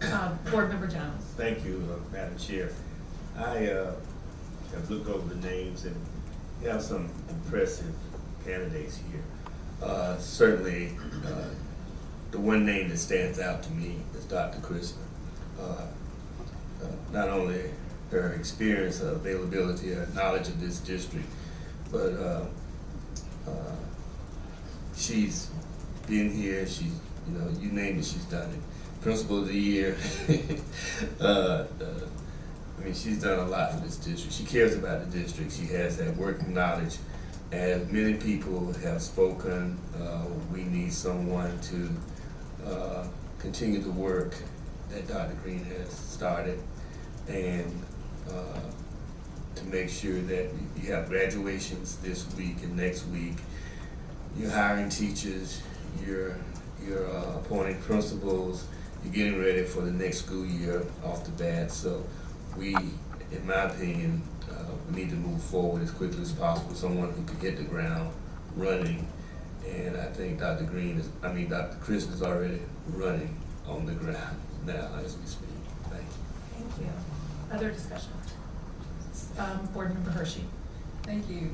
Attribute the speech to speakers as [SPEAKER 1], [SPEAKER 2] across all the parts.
[SPEAKER 1] Board Member Jones.
[SPEAKER 2] Thank you, Madam Chair. I have looked over the names, and you have some impressive candidates here. Certainly, the one name that stands out to me is Dr. Kriznar. Not only her experience, availability, her knowledge of this district, but she's been here. She's, you name it, she's done it. Principal of the year. I mean, she's done a lot for this district. She cares about the district. She has that working knowledge. As many people have spoken, we need someone to continue the work that Dr. Green has started, and to make sure that you have graduations this week and next week. You're hiring teachers, you're appointing principals, you're getting ready for the next school year off the bat. So we, in my opinion, we need to move forward as quickly as possible. Someone who can hit the ground running. And I think Dr. Kriznar is already running on the ground now as we speak. Thank you.
[SPEAKER 1] Thank you. Other discussion? Board Member Hershey.
[SPEAKER 3] Thank you,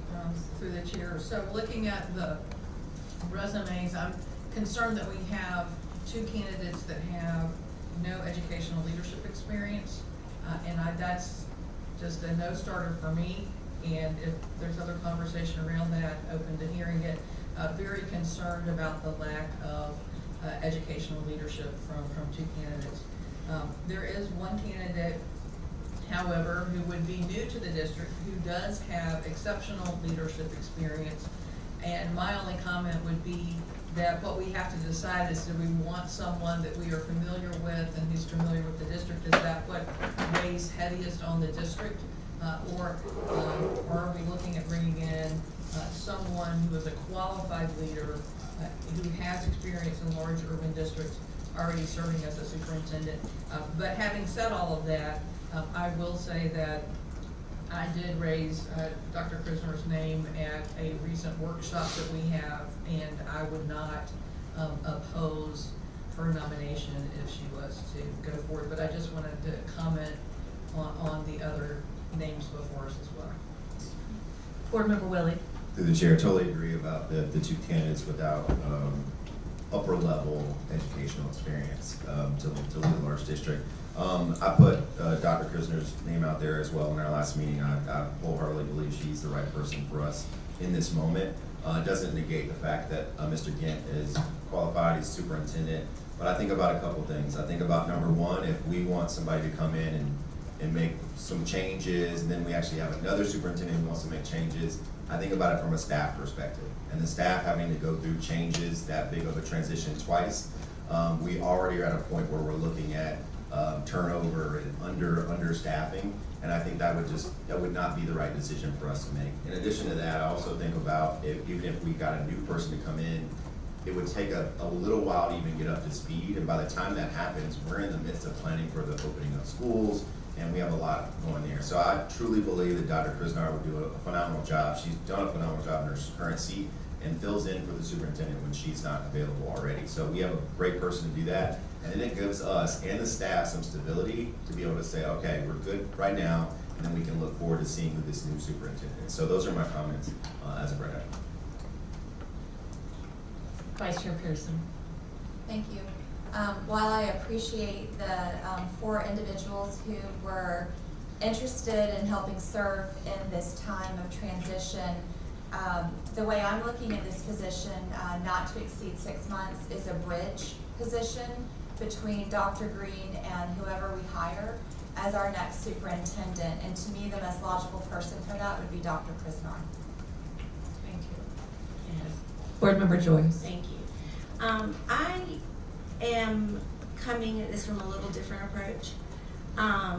[SPEAKER 3] through the chair. So looking at the resumes, I'm concerned that we have two candidates that have no educational leadership experience, and that's just a no-starter for me. And if there's other conversation around that, open to hearing it. Very concerned about the lack of educational leadership from two candidates. There is one candidate, however, who would be new to the district, who does have exceptional leadership experience. And my only comment would be that what we have to decide is, do we want someone that we are familiar with and who's familiar with the district? Is that what weighs heaviest on the district? Or are we looking at bringing in someone who is a qualified leader, who has experience in large urban districts, already serving as a superintendent? But having said all of that, I will say that I did raise Dr. Kriznar's name at a recent workshop that we have, and I would not oppose her nomination if she was to go forward. But I just wanted to comment on the other names before us as well.
[SPEAKER 1] Board Member Willie.
[SPEAKER 4] Through the chair, totally agree about the two candidates without upper level educational experience to lead a large district. I put Dr. Kriznar's name out there as well in our last meeting. I wholeheartedly believe she's the right person for us in this moment. It doesn't negate the fact that Mr. Gint is qualified, he's superintendent, but I think about a couple things. I think about, number one, if we want somebody to come in and make some changes, and then we actually have another superintendent who wants to make changes, I think about it from a staff perspective. And the staff having to go through changes that big of a transition twice, we already are at a point where we're looking at turnover and understaffing, and I think that would not be the right decision for us to make. In addition to that, I also think about even if we got a new person to come in, it would take a little while to even get up to speed, and by the time that happens, we're in the midst of planning for the opening of schools, and we have a lot going there. So I truly believe that Dr. Kriznar would do a phenomenal job. She's done a phenomenal job in her current seat and fills in for the superintendent when she's not available already. So we have a great person to do that. And then it gives us and the staff some stability to be able to say, okay, we're good right now, and then we can look forward to seeing who this new superintendent is. So those are my comments as of right now.
[SPEAKER 1] Vice Chair Pearson.
[SPEAKER 5] Thank you. While I appreciate the 4 individuals who were interested in helping serve in this time of transition, the way I'm looking at this position, not to exceed 6 months, is a bridge position between Dr. Green and whoever we hire as our next superintendent. And to me, the most logical person for that would be Dr. Kriznar.
[SPEAKER 1] Thank you.
[SPEAKER 6] Yes.
[SPEAKER 1] Board Member Joyce.
[SPEAKER 6] Thank you. I am coming at this from a little different approach. I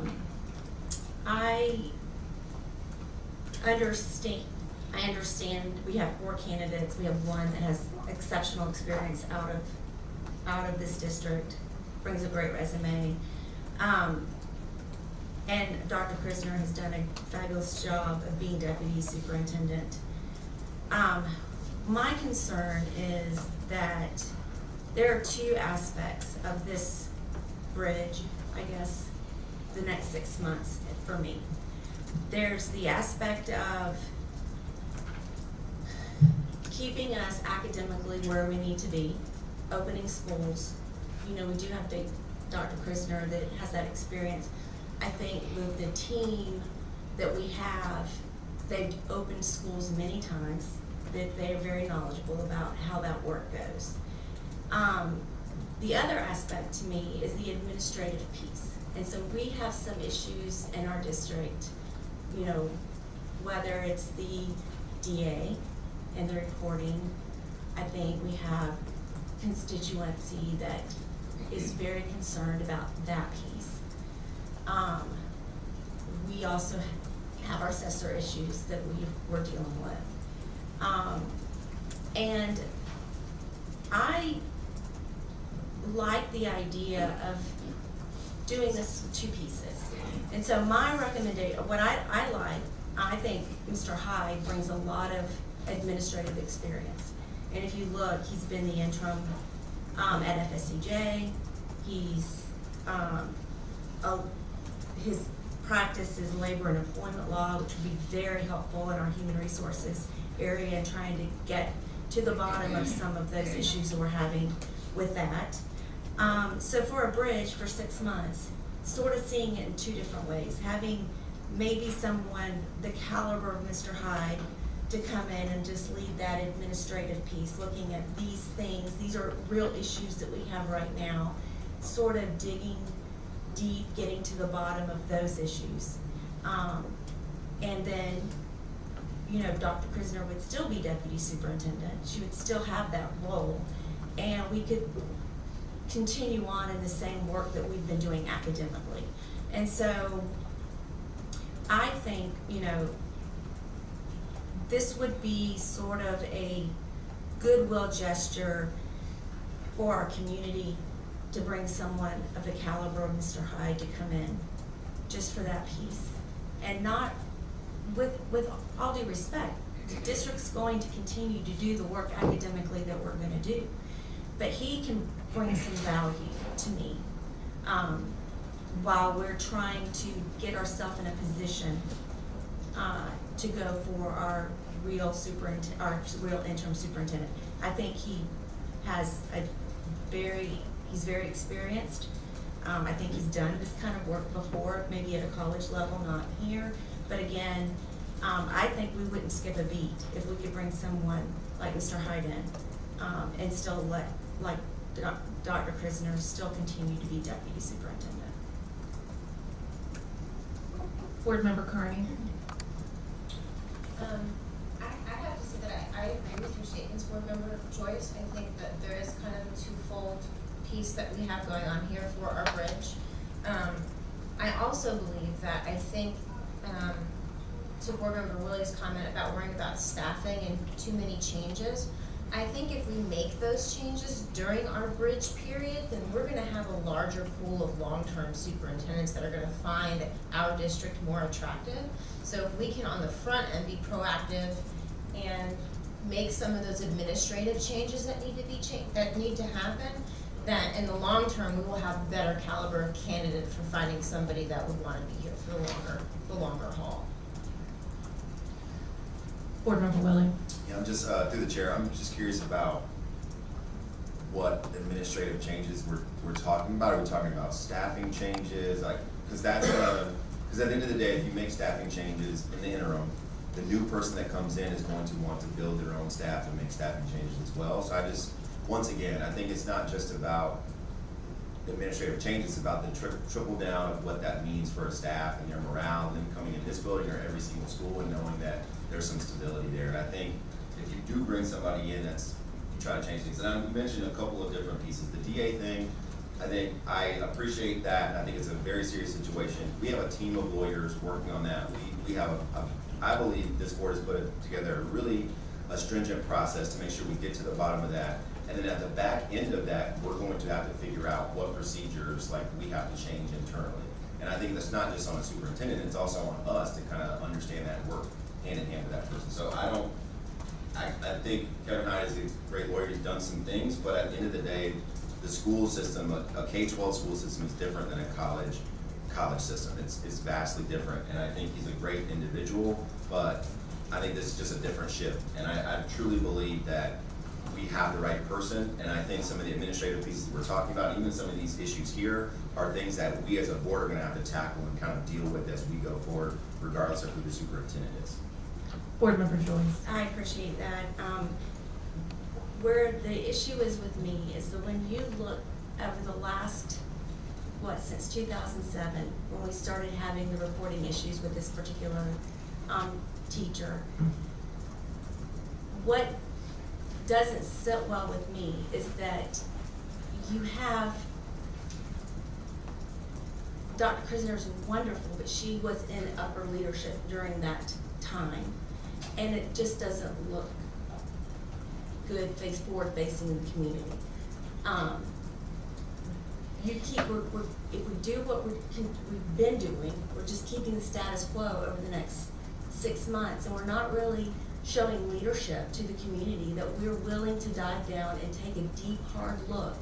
[SPEAKER 6] understand we have 4 candidates. We have one that has exceptional experience out of this district, brings a great resume. And Dr. Kriznar has done a fabulous job of being deputy superintendent. My concern is that there are 2 aspects of this bridge, I guess, the next 6 months for me. There's the aspect of keeping us academically where we need to be, opening schools. You know, we do have Dr. Kriznar that has that experience. I think with the team that we have, they've opened schools many times, that they're very knowledgeable about how that work goes. The other aspect to me is the administrative piece. And so we have some issues in our district, you know, whether it's the DA and the reporting. I think we have constituency that is very concerned about that piece. We also have our assessor issues that we're dealing with. And I like the idea of doing this in 2 pieces. And so my recommendation, what I think Mr. Hyde brings a lot of administrative experience. And if you look, he's been the interim at FSCJ. He's, his practice is labor and employment law, which would be very helpful in our human resources area and trying to get to the bottom of some of those issues that we're having with that. So for a bridge for 6 months, sort of seeing it in 2 different ways, having maybe someone the caliber of Mr. Hyde to come in and just lead that administrative piece, looking at these things. These are real issues that we have right now, sort of digging deep, getting to the bottom of those issues. And then, you know, Dr. Kriznar would still be Deputy Superintendent. She would still have that role. And we could continue on in the same work that we've been doing academically. And so I think, you know, this would be sort of a goodwill gesture for our community to bring someone of the caliber of Mr. Hyde to come in just for that piece. And not, with all due respect, the district's going to continue to do the work academically that we're gonna do. But he can bring some value to me while we're trying to get ourselves in a position to go for our real interim superintendent. I think he has he's very experienced. I think he's done this kind of work before, maybe at a college level, not here. But again, I think we wouldn't skip a beat if we could bring someone like Mr. Hyde in and still let, like Dr. Kriznar, still continue to be Deputy Superintendent.
[SPEAKER 1] Board Member Carney.
[SPEAKER 7] I have to say that I agree with your statements, Board Member Joyce. I think that there is kind of a twofold piece that we have going on here for our bridge. I also believe that to Board Member Willie's comment about worrying about staffing and too many changes, I think if we make those changes during our bridge period, then we're gonna have a larger pool of long-term superintendents that are gonna find our district more attractive. So if we can, on the front end, be proactive and make some of those administrative changes that need to happen, then in the long term, we will have a better caliber of candidate for finding somebody that would wanna be here for the longer haul.
[SPEAKER 1] Board Member Willie.
[SPEAKER 4] Yeah, I'm just, through the chair, I'm just curious about what administrative changes we're talking about. Are we talking about staffing changes? Like, because that's, because at the end of the day, if you make staffing changes in the interim, the new person that comes in is going to want to build their own staff and make staffing changes as well. So I just, once again, I think it's not just about the administrative changes, it's about the trickle down of what that means for a staff and their morale, and them coming in this building or every single school and knowing that there's some stability there. And I think if you do bring somebody in, you try to change things. And I mentioned a couple of different pieces. The DA thing, I think I appreciate that. I think it's a very serious situation. We have a team of lawyers working on that. We have I believe this board has put together really a stringent process to make sure we get to the bottom of that. And then at the back end of that, we're going to have to figure out what procedures we have to change internally. And I think that's not just on the superintendent, it's also on us to kind of understand that and work hand in hand with that person. So I think Kevin Hyde is a great lawyer, he's done some things, but at the end of the day, the the school system, a K-12 school system is different than a college system. It's vastly different, and I think he's a great individual, but I think this is just a different shift, and I truly believe that we have the right person, and I think some of the administrative pieces we're talking about, even some of these issues here, are things that we as a board are gonna have to tackle and kind of deal with as we go forward, regardless of who the superintendent is.
[SPEAKER 1] Board Member Joyce.
[SPEAKER 6] I appreciate that. Where the issue is with me is that when you look over the last, since 2007, when we started having the reporting issues with this particular teacher, what doesn't sit well with me is that you have, Dr. Kriznar is wonderful, but she was in upper leadership during that time, and it just doesn't look good forward facing in the community. If we do what we've been doing, we're just keeping the status quo over the next 6 months, and we're not really showing leadership to the community that we're willing to dive down and take a deep, hard look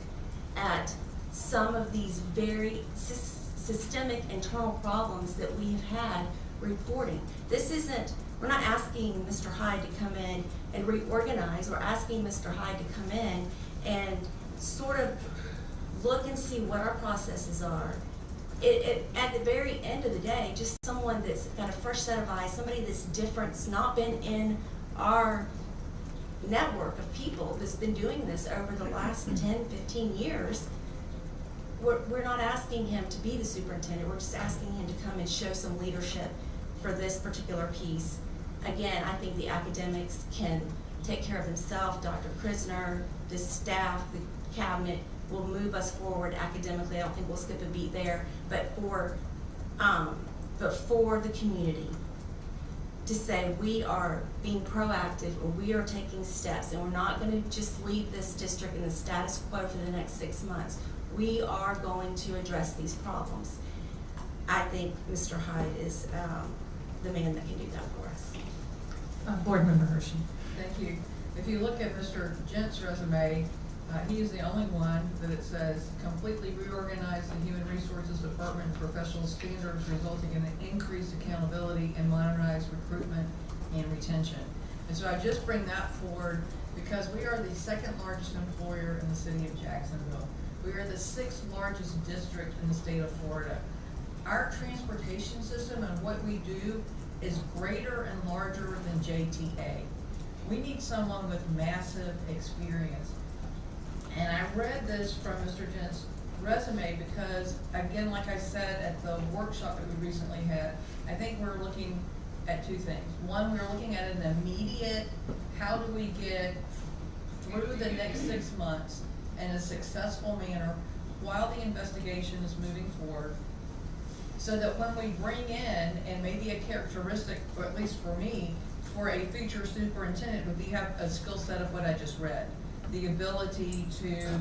[SPEAKER 6] at some of these very systemic internal problems that we've had reporting. This isn't, we're not asking Mr. Hyde to come in and reorganize. We're asking Mr. Hyde to come in and sort of look and see what our processes are. At the very end of the day, just someone that's got a fresh set of eyes, somebody that's different, that's not been in our network of people that's been doing this over the last 10, 15 years. We're not asking him to be the superintendent. We're just asking him to come and show some leadership for this particular piece. Again, I think the academics can take care of themselves. Dr. Kriznar, the staff, the cabinet will move us forward academically. I don't think we'll skip a beat there. But for the community to say we are being proactive or we are taking steps and we're not going to just leave this district in the status quo for the next 6 months. We are going to address these problems. I think Mr. Hyde is the man that can do that for us.
[SPEAKER 1] Board Member Hershey.
[SPEAKER 3] Thank you. If you look at Mr. Gent's resume, he is the only one that it says completely reorganize the Human Resources Department and professional standards, resulting in an increased accountability and modernized recruitment and retention. And so I just bring that forward because we are the second largest employer in the city of Jacksonville. We are the 6th largest district in the state of Florida. Our transportation system and what we do is greater and larger than JTA. We need someone with massive experience. And I read this from Mr. Gent's resume because, again, like I said at the workshop that we recently had, I think we're looking at 2 things. One, we're looking at an immediate, how do we get through the next 6 months in a successful manner while the investigation is moving forward, so that when we bring in, and maybe a characteristic, or at least for me, for a future superintendent would be have a skill set of what I just read. The ability to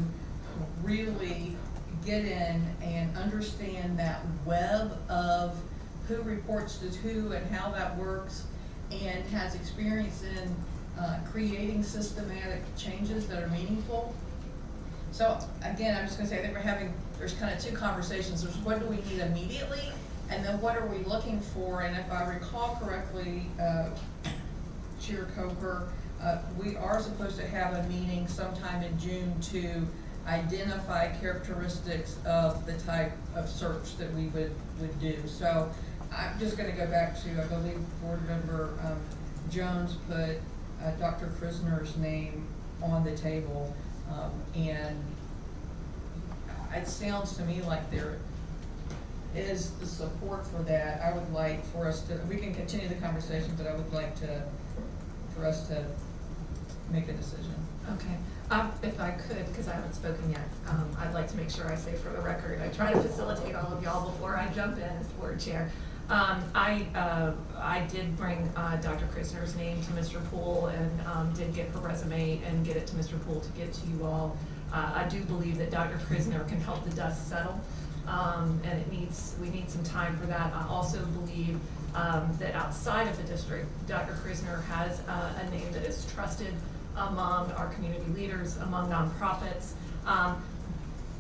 [SPEAKER 3] really get in and understand that web of who reports to who and how that works, and has experience in creating systematic changes that are meaningful. So again, I'm just gonna say, I think there's kind of 2 conversations. There's what do we need immediately, and then what are we looking for? And if I recall correctly, Chair Coker, we are supposed to have a meeting sometime in June to identify characteristics of the type of search that we would do. So I'm just going to go back to, I believe Board Member Jones put Dr. Krizner's name on the table, and it sounds to me like there is the support for that. I would like for us to, we can continue the conversation, but I would like for us to make a decision.
[SPEAKER 8] Okay. If I could, because I haven't spoken yet, I'd like to make sure I say for the record, I try to facilitate all of y'all before I jump in as board chair. I did bring Dr. Krizner's name to Mr. Poole and did get her resume and get it to Mr. Poole to get to you all. I do believe that Dr. Kriznar can help the dust settle, and we need some time for that. I also believe that outside of the district, Dr. Kriznar has a name that is trusted among our community leaders, among nonprofits.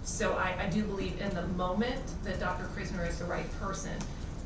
[SPEAKER 8] So I do believe in the moment that Dr. Kriznar is the right person.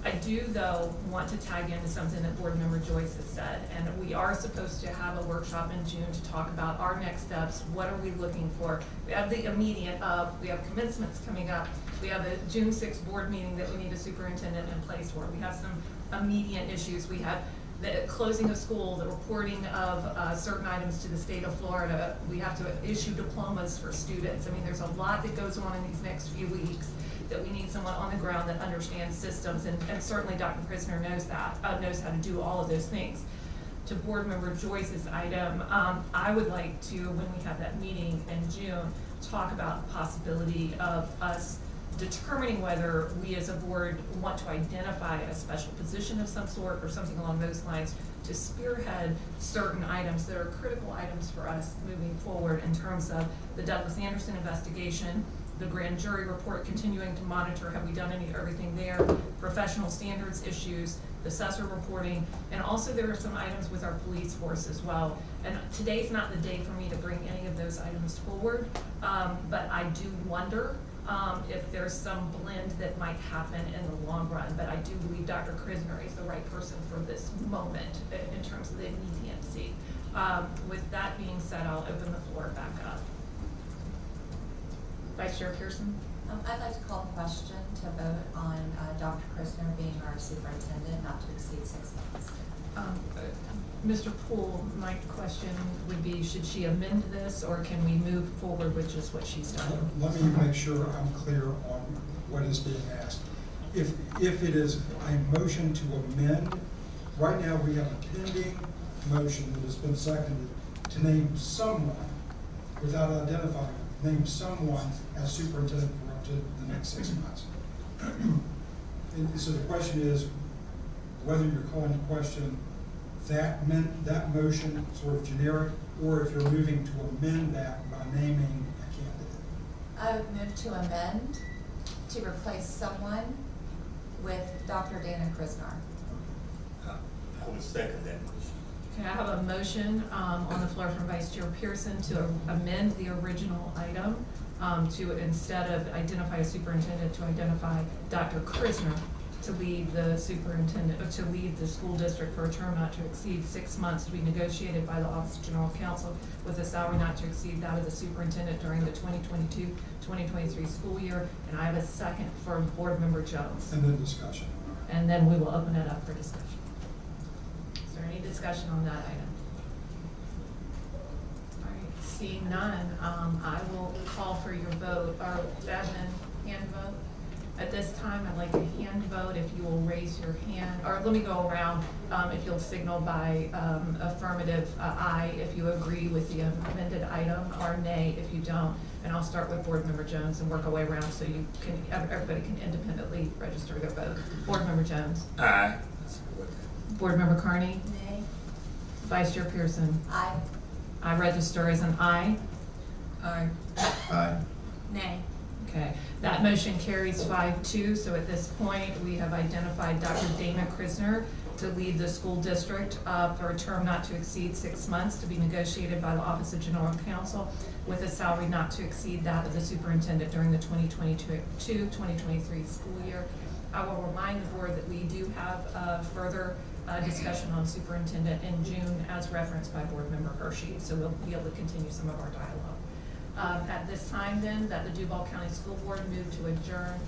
[SPEAKER 8] I do, though, want to tag into something that Board Member Joyce has said, and we are supposed to have a workshop in June to talk about our next steps. What are we looking for? We have the immediate we have commencements coming up. We have a June 6th board meeting that we need a superintendent in place for. We have some immediate issues. We have the closing of school, the reporting of certain items to the state of Florida. We have to issue diplomas for students. I mean, there's a lot that goes on in these next few weeks that we need someone on the ground that understands systems, and certainly Dr. Kriznar knows that, knows how to do all of those things. To Board Member Joyce's item, I would like to, when we have that meeting in June, talk about the possibility of us determining whether we as a board want to identify a special position of some sort or something along those lines to spearhead certain items that are critical items for us moving forward in terms of the Douglas Anderson investigation, the grand jury report, continuing to monitor, have we done everything there, professional standards issues, the assessor reporting, and also there are some items with our police force as well. And today's not the day for me to bring any of those items forward, but I do wonder if there's some blend that might happen in the long run. But I do believe Dr. Kriznar is the right person for this moment in terms of the immediacy. With that being said, I'll open the floor back up. Vice Chair Pearson?
[SPEAKER 5] I'd like to call the question to vote on Dr. Kriznar being our superintendent, not to exceed 6 months.
[SPEAKER 8] Mr. Poole, my question would be, should she amend this, or can we move forward with just what she's done?
[SPEAKER 9] Let me make sure I'm clear on what is being asked. If it is a motion to amend, right now we have a pending motion that has been seconded to name someone, without identifying, name someone as superintendent for up to the next 6 months. And so the question is whether you're calling the question that motion sort of generic, or if you're moving to amend that by naming a candidate.
[SPEAKER 5] I would move to amend to replace someone with Dr. Dana Kriznar.
[SPEAKER 2] I would second that motion.
[SPEAKER 8] Okay, I have a motion on the floor from Vice Chair Pearson to amend the original item to, instead of identify a superintendent, to identify Dr. Kriznar to lead the superintendent, to lead the school district for a term not to exceed 6 months, to be negotiated by the Office of General Counsel with a salary not to exceed that of the superintendent during the 2022-2023 school year. And I have a second for Board Member Jones.
[SPEAKER 9] And then discussion.
[SPEAKER 8] And then we will open it up for discussion. Is there any discussion on that item? All right, seeing none, I will call for your vote, or admin hand vote. At this time, I'd like a hand vote if you will raise your hand, or let me go around, if you'll signal by affirmative aye if you agree with the amended item, or nay if you don't. And I'll start with Board Member Jones and work our way around so you can, everybody can independently register their vote. Board Member Jones.
[SPEAKER 2] Aye.
[SPEAKER 8] Board Member Carney.
[SPEAKER 5] Nay.
[SPEAKER 8] Vice Chair Pearson.
[SPEAKER 5] Aye.
[SPEAKER 8] I register as an aye.
[SPEAKER 3] Aye.
[SPEAKER 4] Aye.
[SPEAKER 6] Nay.
[SPEAKER 8] Okay, that motion carries 5-2, so at this point, we have identified Dr. Dana Kriznar to lead the school district for a term not to exceed 6 months, to be negotiated by the Office of General Counsel with a salary not to exceed that of the superintendent during the 2022-2023 school year. I will remind the board that we do have further discussion on superintendent in June as referenced by Board Member Hershey, so we'll be able to continue some of our dialogue. At this time then, that the Duval County School Board move to adjourn.